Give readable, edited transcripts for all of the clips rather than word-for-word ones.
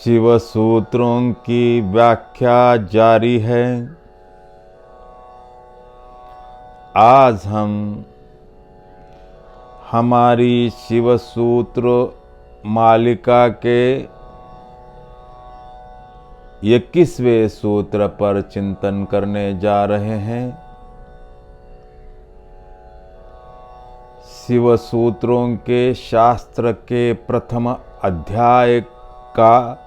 शिव सूत्रों की व्याख्या जारी है। आज हम हमारी शिव सूत्र मालिका के 21वें सूत्र पर चिंतन करने जा रहे हैं। शिव सूत्रों के शास्त्र के प्रथम अध्याय का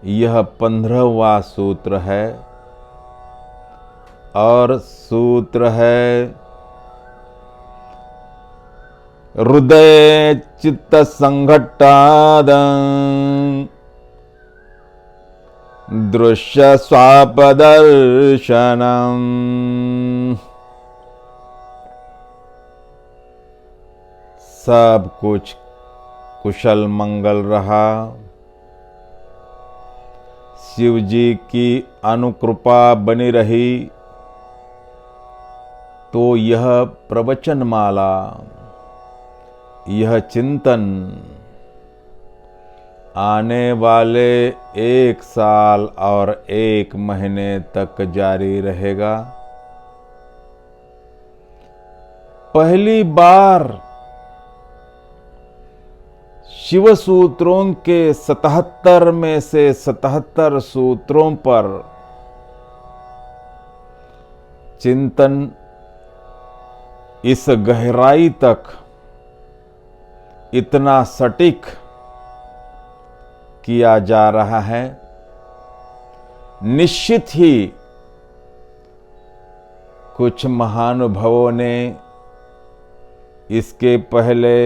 यह 15वां सूत्र है और सूत्र है हृदय चित्त संघट्टाद दृश्य स्वापदर्शनम। सब कुछ कुशल मंगल रहा। शिव जी की अनुकृपा बनी रही तो यह प्रवचनमाला, यह चिंतन आने वाले 1 साल और 1 महीने तक जारी रहेगा। पहली बार शिव सूत्रों के 77 में से 77 सूत्रों पर चिंतन इस गहराई तक इतना सटीक किया जा रहा है। निश्चित ही कुछ महानुभावों ने इसके पहले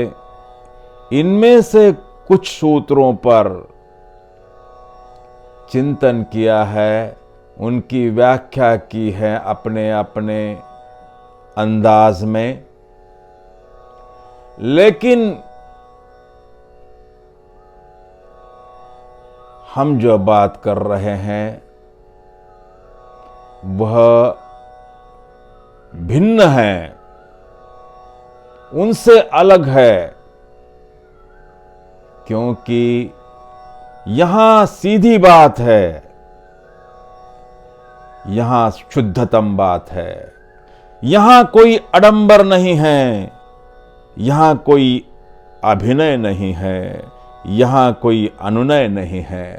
इनमें से कुछ सूत्रों पर चिंतन किया है, उनकी व्याख्या की है अपने अपने अंदाज में। लेकिन हम जो बात कर रहे हैं वह भिन्न है, उनसे अलग है, क्योंकि यहां सीधी बात है, यहां शुद्धतम बात है, यहां कोई आडंबर नहीं है, यहां कोई अभिनय नहीं है, यहां कोई अनुनय नहीं है।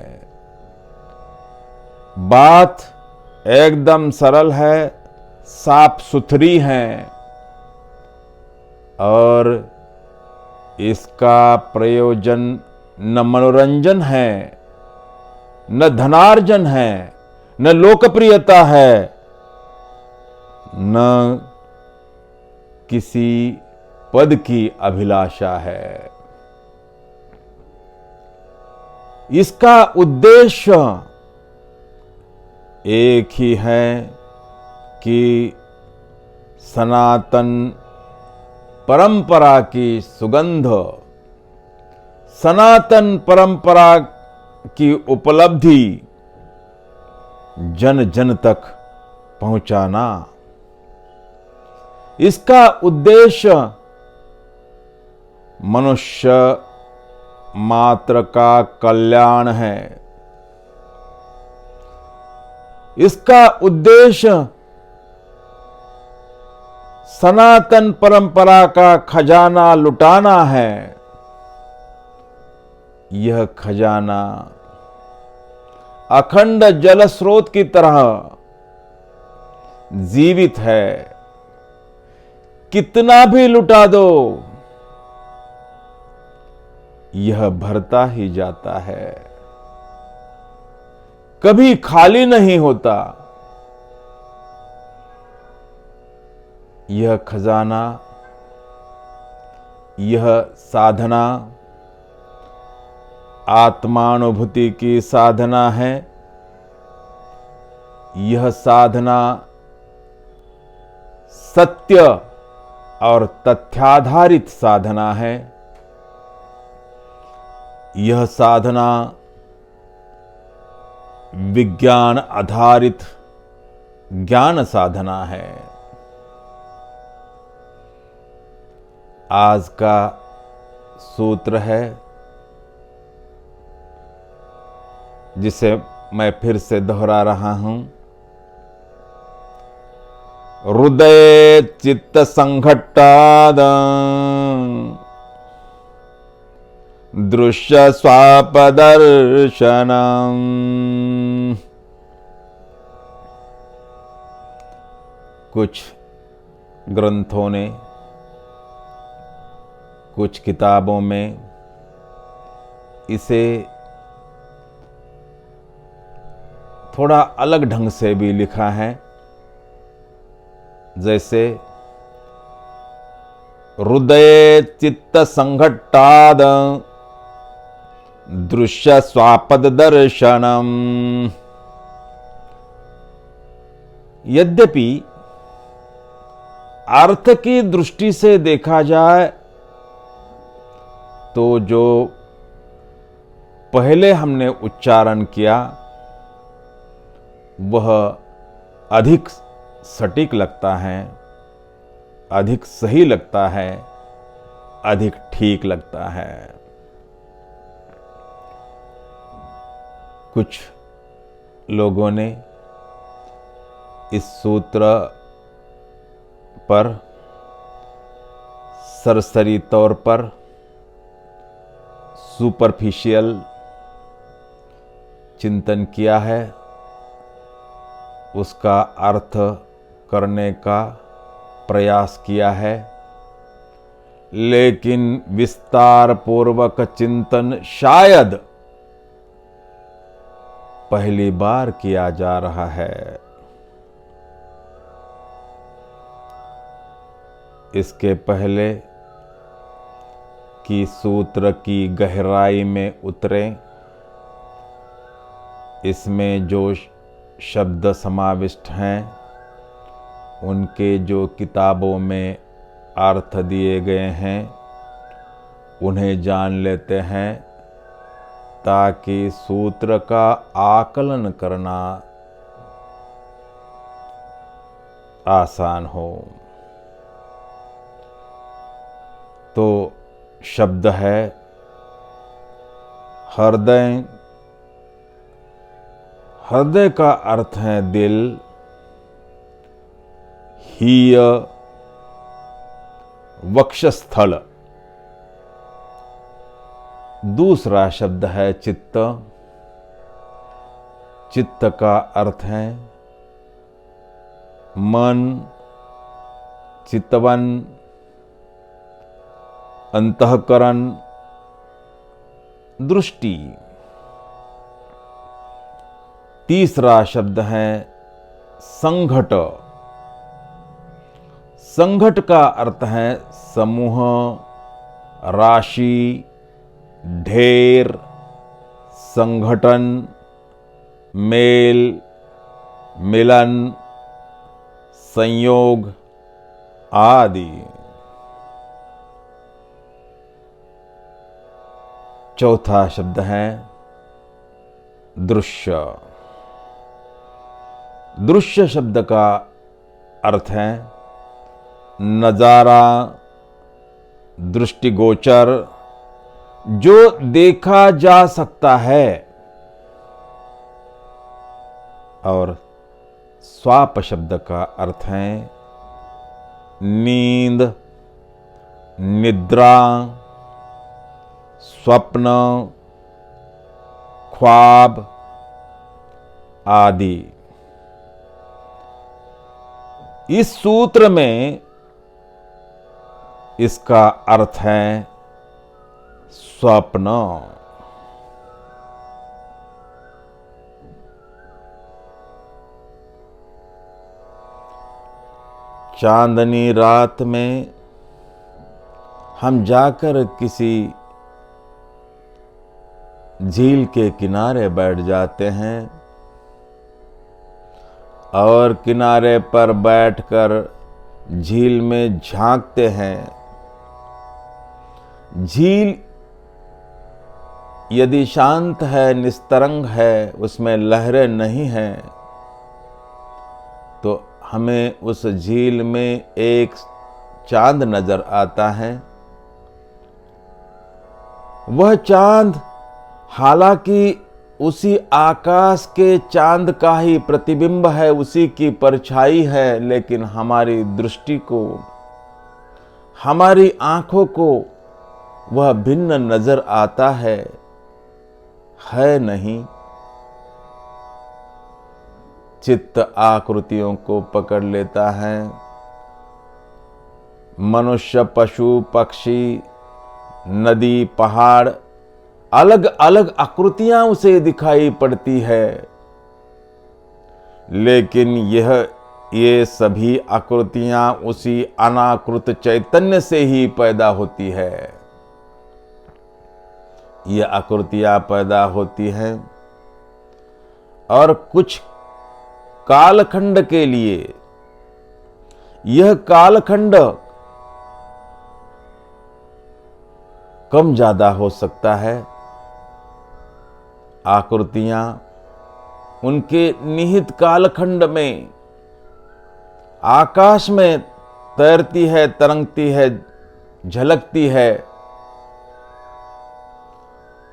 बात एकदम सरल है, साफ सुथरी है और इसका प्रयोजन न मनोरंजन है, न धनार्जन है, न लोकप्रियता है, न किसी पद की अभिलाषा है। इसका उद्देश्य एक ही है कि सनातन परंपरा की सुगंध, सनातन परंपरा की उपलब्धि जन जन तक पहुंचाना। इसका उद्देश्य मनुष्य मात्र का कल्याण है। इसका उद्देश्य सनातन परंपरा का खजाना लुटाना है। यह खजाना अखंड जल स्रोत की तरह जीवित है। कितना भी लुटा दो यह भरता ही जाता है, कभी खाली नहीं होता। यह खजाना, यह साधना आत्मानुभूति की साधना है। यह साधना सत्य और तथ्याधारित साधना है। यह साधना विज्ञान आधारित ज्ञान साधना है। आज का सूत्र है जिसे मैं फिर से दोहरा रहा हूं। हृदय चित्त संघट्टाद दृश्य स्वापदर्शनम। कुछ ग्रंथों ने, कुछ किताबों में इसे थोड़ा अलग ढंग से भी लिखा है, जैसे हृदय चित्त संघट्टाद दृश्य स्वापद दर्शनम। यद्यपि अर्थ की दृष्टि से देखा जाए तो जो पहले हमने उच्चारण किया वह अधिक सटीक लगता है, अधिक सही लगता है, अधिक ठीक लगता है। कुछ लोगों ने इस सूत्र पर सरसरी तौर पर सुपरफिशियल चिंतन किया है, उसका अर्थ करने का प्रयास किया है, लेकिन विस्तार पूर्वक चिंतन शायद पहली बार किया जा रहा है। इसके पहले कि सूत्र की गहराई में उतरे, इसमें जो शब्द समाविष्ट हैं उनके जो किताबों में अर्थ दिए गए हैं उन्हें जान लेते हैं, ताकि सूत्र का आकलन करना आसान हो। तो शब्द है हृदय। हृदय का अर्थ है दिल। हीय वक्षस्थल। दूसरा शब्द है चित्त। चित्त का अर्थ है मन, चितवन, अंतःकरण, दृष्टि। तीसरा शब्द है संघट। संघट का अर्थ है समूह, राशि, ढेर, संगठन, मेल, मिलन, संयोग आदि। चौथा शब्द है दृश्य। दृश्य शब्द का अर्थ है नजारा, दृष्टिगोचर, जो देखा जा सकता है। और स्वाप शब्द का अर्थ है नींद, निद्रा, स्वप्न, ख्वाब आदि। इस सूत्र में इसका अर्थ है स्वप्न। चांदनी रात में हम जाकर किसी झील के किनारे बैठ जाते हैं और किनारे पर बैठकर झील में झांकते हैं। झील यदि शांत है, निस्तरंग है, उसमें लहरें नहीं हैं, तो हमें उस झील में एक चांद नजर आता है। वह चांद हालांकि उसी आकाश के चांद का ही प्रतिबिंब है, उसी की परछाई है, लेकिन हमारी दृष्टि को, हमारी आंखों को वह भिन्न नजर आता है नहीं। चित्त आकृतियों को पकड़ लेता है। मनुष्य, पशु, पक्षी, नदी, पहाड़, अलग अलग आकृतियां उसे दिखाई पड़ती है, लेकिन ये सभी आकृतियां उसी अनाकृत चैतन्य से ही पैदा होती है। ये आकृतियां पैदा होती हैं और कुछ कालखंड के लिए, यह कालखंड कम ज्यादा हो सकता है। आकृतियां उनके निहित कालखंड में आकाश में तैरती है, तरंगती है, झलकती है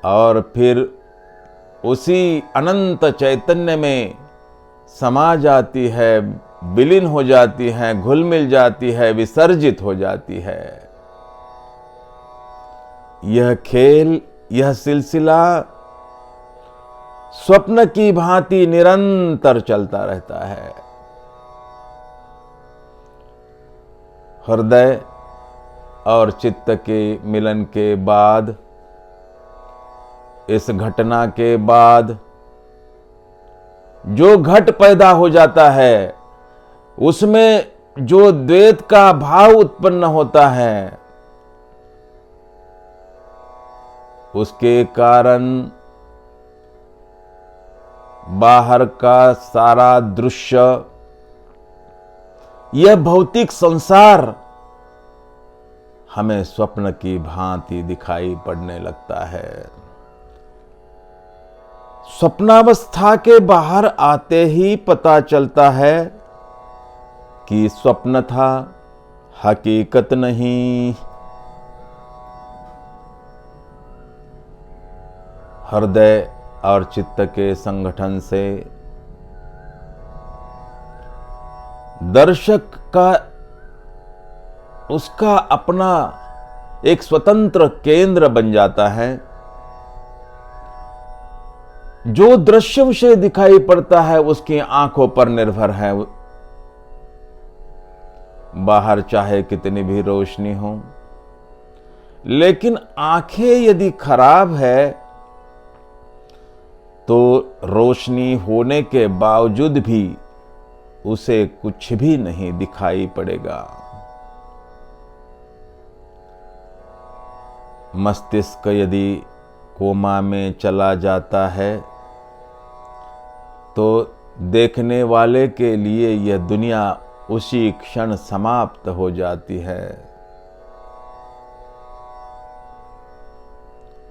और फिर उसी अनंत चैतन्य में समा जाती है, विलीन हो जाती है, घुल मिल जाती है, विसर्जित हो जाती है। यह खेल, यह सिलसिला स्वप्न की भांति निरंतर चलता रहता है। हृदय और चित्त के मिलन के बाद, इस घटना के बाद जो घट पैदा हो जाता है, उसमें जो द्वैत का भाव उत्पन्न होता है, उसके कारण बाहर का सारा दृश्य, यह भौतिक संसार हमें स्वप्न की भांति दिखाई पड़ने लगता है। स्वप्नावस्था के बाहर आते ही पता चलता है कि स्वप्न था, हकीकत नहीं। हृदय और चित्त के संगठन से दर्शक का, उसका अपना एक स्वतंत्र केंद्र बन जाता है। जो दृश्य उसे दिखाई पड़ता है उसकी आंखों पर निर्भर है। बाहर चाहे कितनी भी रोशनी हो, लेकिन आंखें यदि खराब है तो रोशनी होने के बावजूद भी उसे कुछ भी नहीं दिखाई पड़ेगा। मस्तिष्क यदि कोमा में चला जाता है तो देखने वाले के लिए यह दुनिया उसी क्षण समाप्त हो जाती है।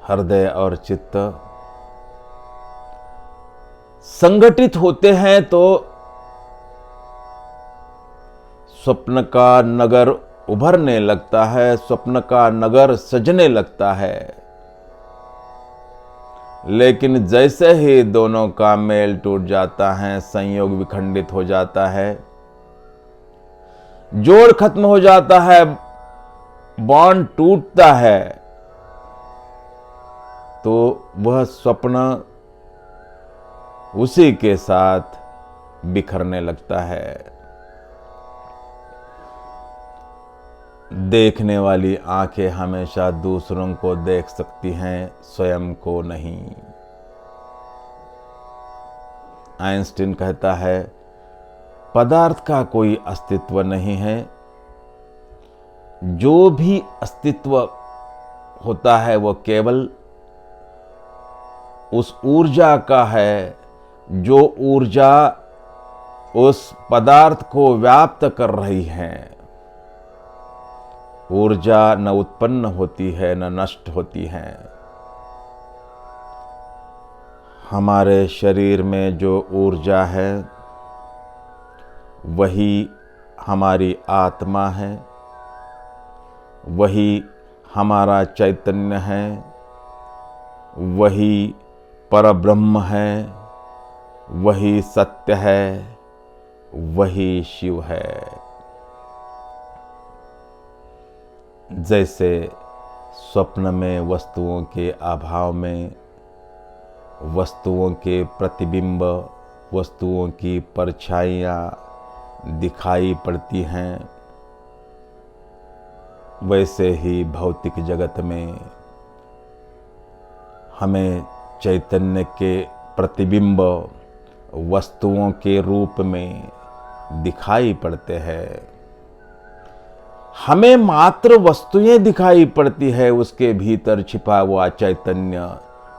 हृदय और चित्त संगठित होते हैं तो स्वप्न का नगर उभरने लगता है, स्वप्न का नगर सजने लगता है। लेकिन जैसे ही दोनों का मेल टूट जाता है, संयोग विखंडित हो जाता है, जोड़ खत्म हो जाता है, बॉन्ड टूटता है, तो वह स्वप्न उसी के साथ बिखरने लगता है। देखने वाली आंखें हमेशा दूसरों को देख सकती हैं, स्वयं को नहीं। आइंस्टीन कहता है, पदार्थ का कोई अस्तित्व नहीं है, जो भी अस्तित्व होता है वो केवल उस ऊर्जा का है, जो ऊर्जा उस पदार्थ को व्याप्त कर रही है। ऊर्जा न उत्पन्न होती है न नष्ट होती है। हमारे शरीर में जो ऊर्जा है वही हमारी आत्मा है, वही हमारा चैतन्य है, वही परब्रह्म है, वही सत्य है, वही शिव है। जैसे स्वप्न में वस्तुओं के अभाव में वस्तुओं के प्रतिबिंब, वस्तुओं की परछाइयाँ दिखाई पड़ती हैं, वैसे ही भौतिक जगत में हमें चैतन्य के प्रतिबिंब वस्तुओं के रूप में दिखाई पड़ते हैं। हमें मात्र वस्तुएं दिखाई पड़ती है, उसके भीतर छिपा हुआ चैतन्य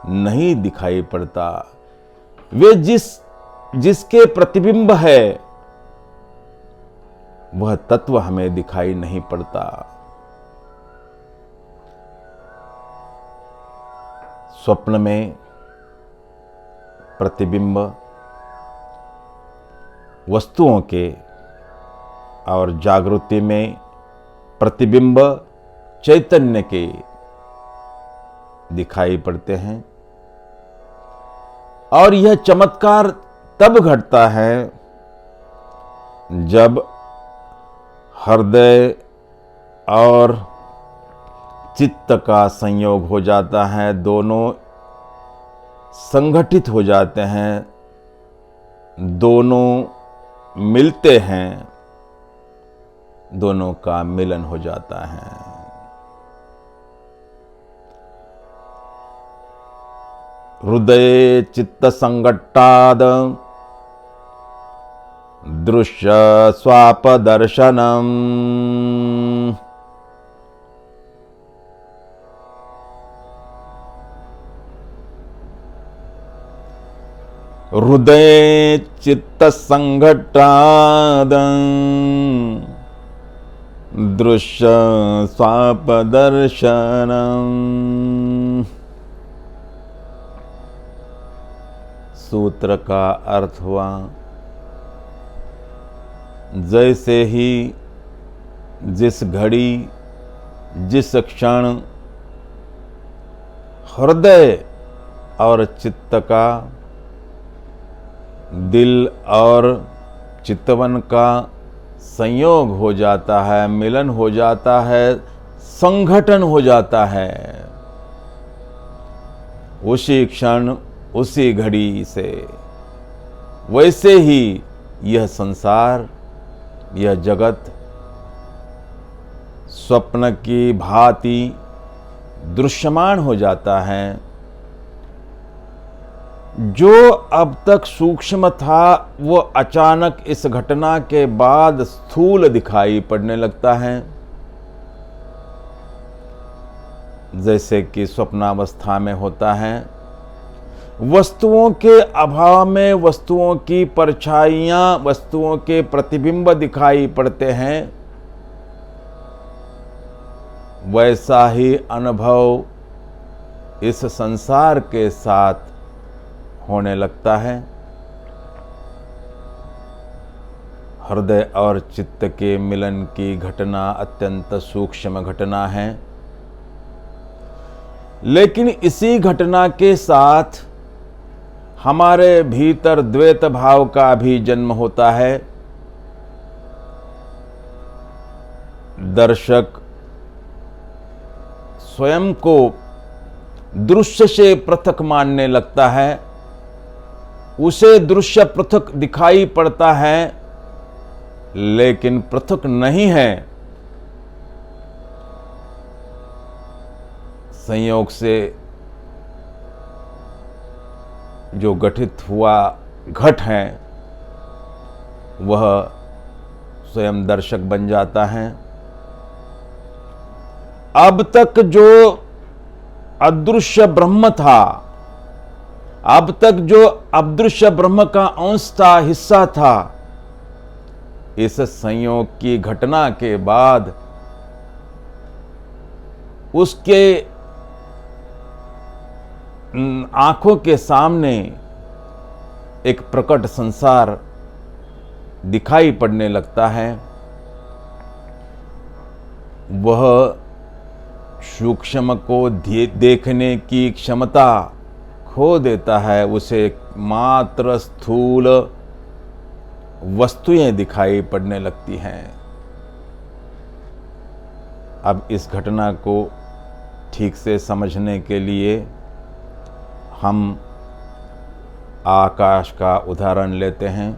नहीं दिखाई पड़ता। वे जिसके प्रतिबिंब है वह तत्व हमें दिखाई नहीं पड़ता। स्वप्न में प्रतिबिंब वस्तुओं के और जागृति में प्रतिबिंब चैतन्य के दिखाई पड़ते हैं। और यह चमत्कार तब घटता है जब हृदय और चित्त का संयोग हो जाता है, दोनों संगठित हो जाते हैं, दोनों मिलते हैं, दोनों का मिलन हो जाता है। हृदय चित्त संगट्टाद दृश्य स्वाप दर्शनम। हृदय चित्त संघट्टाद दृश्य स्वाप दर्शनम। सूत्र का अर्थ हुआ, जैसे ही जिस घड़ी जिस क्षण हृदय और चित्त का, दिल और चितवन का संयोग हो जाता है, मिलन हो जाता है, संगठन हो जाता है, उसी क्षण उसी घड़ी से वैसे ही यह संसार, यह जगत स्वप्न की भांति दृश्यमान हो जाता है। जो अब तक सूक्ष्म था वो अचानक इस घटना के बाद स्थूल दिखाई पड़ने लगता है। जैसे कि स्वप्नावस्था में होता है, वस्तुओं के अभाव में वस्तुओं की परछाइयां, वस्तुओं के प्रतिबिंब दिखाई पड़ते हैं, वैसा ही अनुभव इस संसार के साथ होने लगता है। हृदय और चित्त के मिलन की घटना अत्यंत सूक्ष्म घटना है, लेकिन इसी घटना के साथ हमारे भीतर द्वैत भाव का भी जन्म होता है। दर्शक स्वयं को दृश्य से पृथक मानने लगता है, उसे दृश्य पृथक दिखाई पड़ता है, लेकिन पृथक नहीं है। संयोग से जो गठित हुआ घट है वह स्वयं दर्शक बन जाता है। अब तक जो अदृश्य ब्रह्म था, अब तक जो अदृश्य ब्रह्म का अंश था, हिस्सा था, इस संयोग की घटना के बाद उसके आंखों के सामने एक प्रकट संसार दिखाई पड़ने लगता है। वह सूक्ष्म को देखने की क्षमता खो देता है, उसे मात्र स्थूल वस्तुएं दिखाई पड़ने लगती हैं। अब इस घटना को ठीक से समझने के लिए हम आकाश का उदाहरण लेते हैं।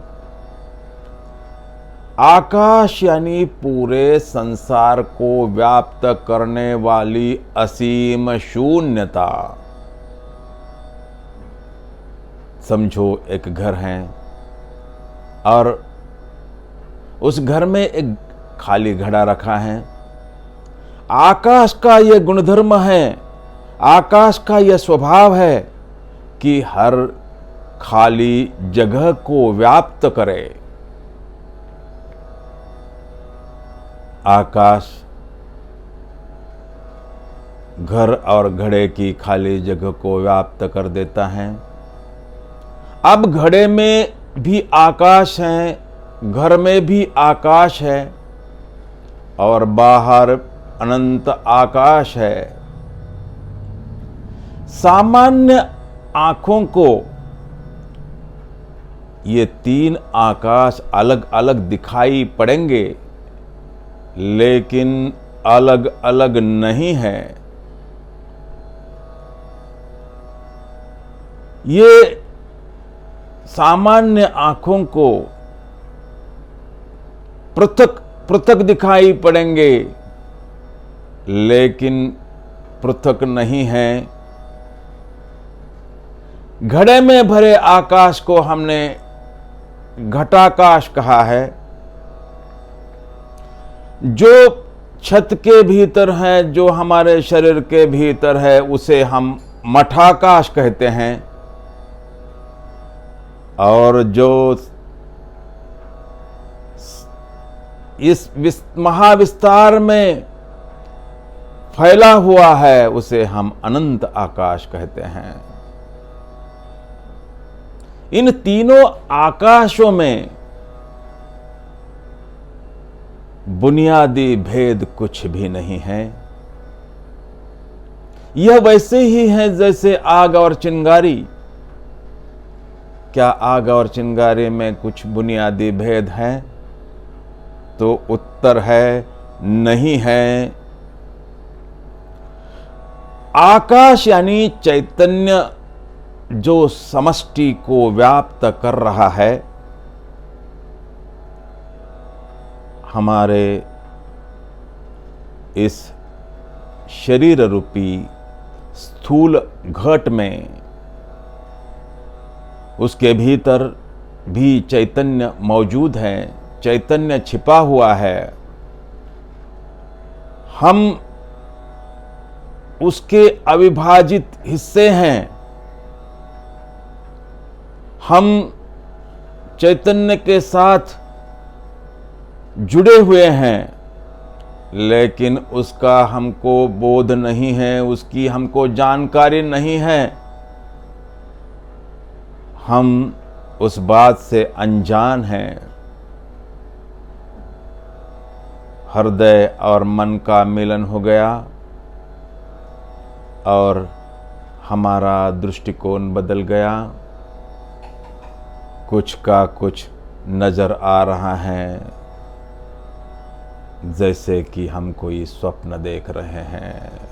आकाश यानी पूरे संसार को व्याप्त करने वाली असीम शून्यता। समझो एक घर है और उस घर में एक खाली घड़ा रखा है। आकाश का यह गुणधर्म है, आकाश का यह स्वभाव है कि हर खाली जगह को व्याप्त करे। आकाश घर और घड़े की खाली जगह को व्याप्त कर देता है। अब घड़े में भी आकाश है, घर में भी आकाश है और बाहर अनंत आकाश है। सामान्य आंखों को ये तीन आकाश अलग अलग दिखाई पड़ेंगे, लेकिन अलग अलग नहीं है। ये सामान्य आंखों को पृथक पृथक दिखाई पड़ेंगे, लेकिन पृथक नहीं है। घड़े में भरे आकाश को हमने घटाकाश कहा है। जो छत के भीतर है, जो हमारे शरीर के भीतर है, उसे हम मठाकाश कहते हैं। और जो इस महाविस्तार में फैला हुआ है, उसे हम अनंत आकाश कहते हैं। इन तीनों आकाशों में बुनियादी भेद कुछ भी नहीं है। यह वैसे ही है जैसे आग और चिंगारी। क्या आग और चिंगारी में कुछ बुनियादी भेद है? तो उत्तर है नहीं है। आकाश यानी चैतन्य जो समष्टि को व्याप्त कर रहा है। हमारे इस शरीर रूपी स्थूल घट में, उसके भीतर भी चैतन्य मौजूद है, चैतन्य छिपा हुआ है। हम उसके अविभाजित हिस्से हैं। हम चैतन्य के साथ जुड़े हुए हैं, लेकिन उसका हमको बोध नहीं है, उसकी हमको जानकारी नहीं है। हम उस बात से अनजान हैं। हृदय और मन का मिलन हो गया और हमारा दृष्टिकोण बदल गया। कुछ का कुछ नजर आ रहा है, जैसे कि हम कोई स्वप्न देख रहे हैं।